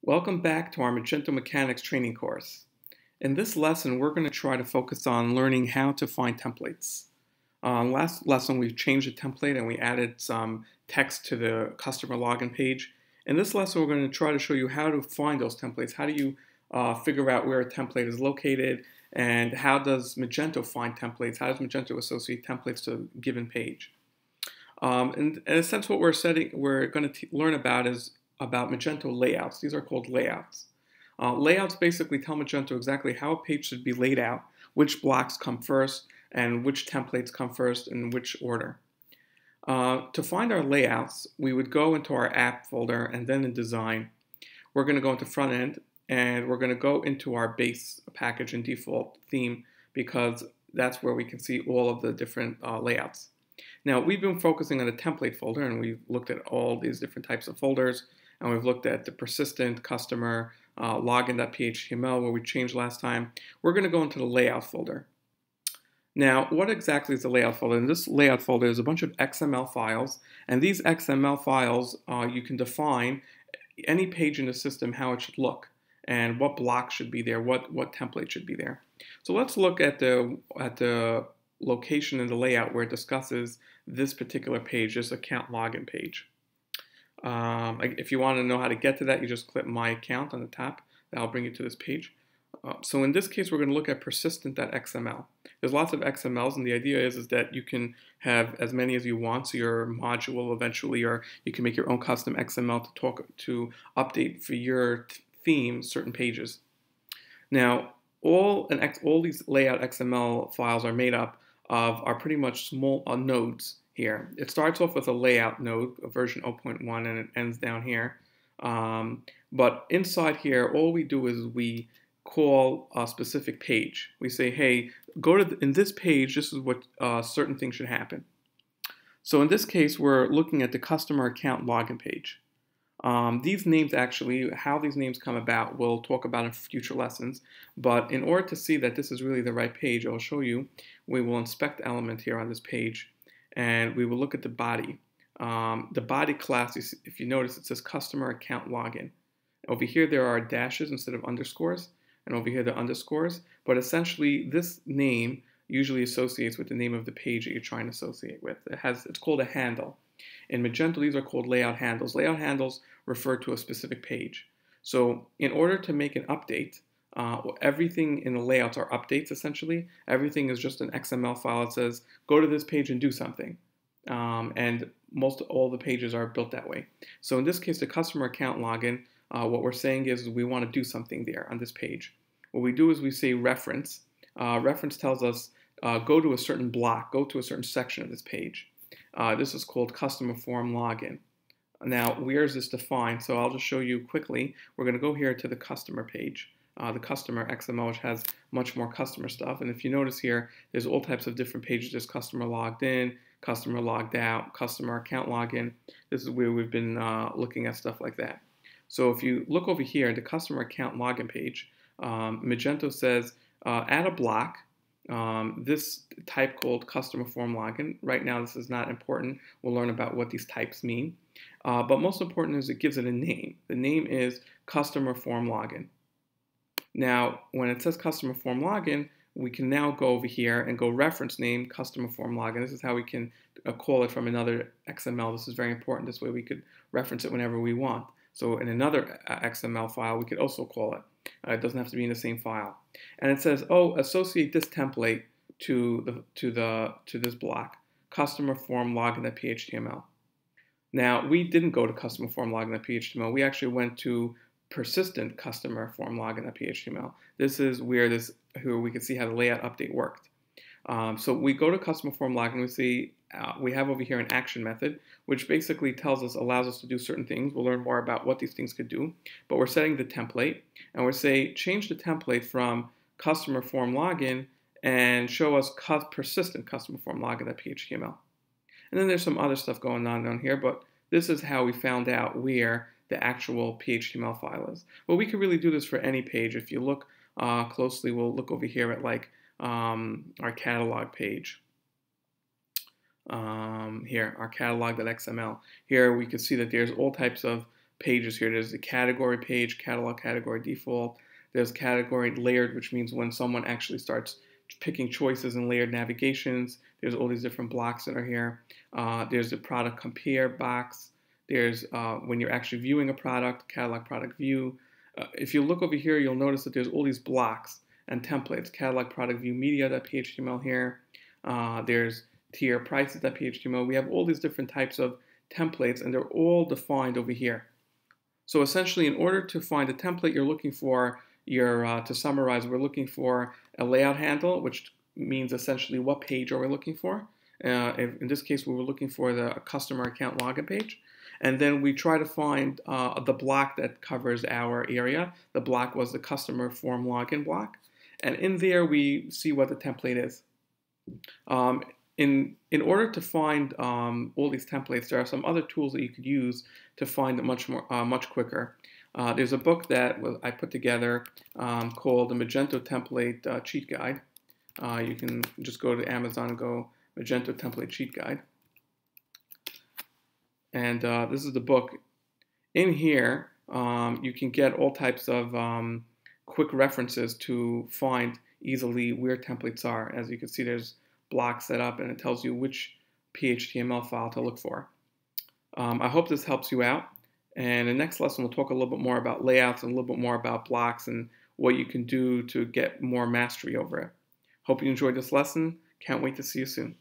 Welcome back to our Magento Mechanics training course. In this lesson, we're going to try to focus on learning how to find templates. Last lesson, we changed the template and we added some text to the customer login page. In this lesson, we're going to try to show you how to find those templates. How do you figure out where a template is located, and how does Magento find templates? How does Magento associate templates to a given page? In a sense, what we're going to learn about is about Magento layouts. These are called layouts. Layouts basically tell Magento exactly how a page should be laid out, which blocks come first, and which templates come first, in which order. To find our layouts, we would go into our app folder, and then in design, we're going to go into front end, and we're going to go into our base package and default theme, because that's where we can see all of the different layouts. Now, we've been focusing on the template folder, and we've looked at all these different types of folders, and we've looked at the persistent customer login.phhtml, where we changed last time. We're going to go into the layout folder. Now, what exactly is the layout folder? In this layout folder is a bunch of XML files, and these XML files, you can define any page in the system, how it should look, and what block should be there, what template should be there. So let's look at the location in the layout where it discusses this particular page, this account login page. If you want to know how to get to that, you just click My Account on the top. That'll bring you to this page. So in this case, we're going to look at persistent.xml. There's lots of XMLs, and the idea is that you can have as many as you want, so your module eventually, or you can make your own custom XML to update for your theme certain pages. Now, all these layout XML files are made up of are pretty much small nodes here. It starts off with a layout node, version 0.1, and it ends down here. But inside here, all we do is we call a specific page. We say, hey, in this page, this is what certain things should happen. So in this case, we're looking at the customer account login page. These names actually, how these names come about, we'll talk about in future lessons. But in order to see that this is really the right page, I'll show you. We will inspect the element here on this page, and we will look at the body. The body class, if you notice, it says customer account login. Over here, there are dashes instead of underscores, and over here, the underscores. But essentially, this name usually associates with the name of the page that you're trying to associate with. It's called a handle. In Magento, these are called layout handles. Layout handles refer to a specific page. So in order to make an update, everything in the layouts are updates, essentially. Everything is just an XML file that says, go to this page and do something. And all the pages are built that way. So in this case, the customer account login, what we're saying is we want to do something there on this page. What we do is we say reference. Reference tells us go to a certain block, go to a certain section of this page. This is called customer form login. Now, where is this defined? So I'll just show you quickly. We're going to go here to the customer page, the customer XML, which has much more customer stuff. And if you notice here, there's all types of different pages. There's customer logged in, customer logged out, customer account login. This is where we've been looking at stuff like that. So if you look over here, the customer account login page, Magento says add a block. This type called customer form login. Right now, this is not important. We'll learn about what these types mean. But most important is it gives it a name. The name is customer form login. Now, when it says customer form login, we can now go over here and go reference name customer form login. This is how we can call it from another XML. This is very important. This way we could reference it whenever we want. So in another XML file, we could also call it. It doesn't have to be in the same file. And it says, oh, associate this template to this block, customer form login.phhtml. Now, we didn't go to customer form login.phhtml. We actually went to persistent customer form login.phhtml. This is where we can see how the layout update worked. So we go to customer form login. We see we have over here an action method, which basically allows us to do certain things. We'll learn more about what these things could do. But we're setting the template, and we're saying change the template from customer form login and show us persistent customer form login.phhtml. And then there's some other stuff going on down here, but this is how we found out where the actual PHTML file is. Well, we could really do this for any page. If you look closely, we'll look over here at our catalog page. Here, our catalog.xml. Here we can see that there's all types of pages here. There's the category page, catalog category default. There's category layered, which means when someone actually starts picking choices and layered navigations. There's all these different blocks that are here. There's the product compare box. There's when you're actually viewing a product, catalog product view. If you look over here, you'll notice that there's all these blocks and templates. Catalog product view media.html here. There's tier prices.html. We have all these different types of templates, and they're all defined over here. So essentially, in order to find a template you're looking for, to summarize, we're looking for a layout handle, which means essentially what page are we looking for. In this case, we were looking for the customer account login page. And then we try to find the block that covers our area. The block was the customer form login block. And in there, we see what the template is. In order to find all these templates, there are some other tools that you could use to find it much quicker. There's a book that I put together called the Magento Template Cheat Guide. You can just go to Amazon and go Magento Template Cheat Guide. And this is the book. In here, you can get all types of quick references to find easily where templates are. As you can see, there's blocks set up, and it tells you which PHTML file to look for. I hope this helps you out. And in the next lesson, we'll talk a little bit more about layouts and a little bit more about blocks and what you can do to get more mastery over it. Hope you enjoyed this lesson. Can't wait to see you soon.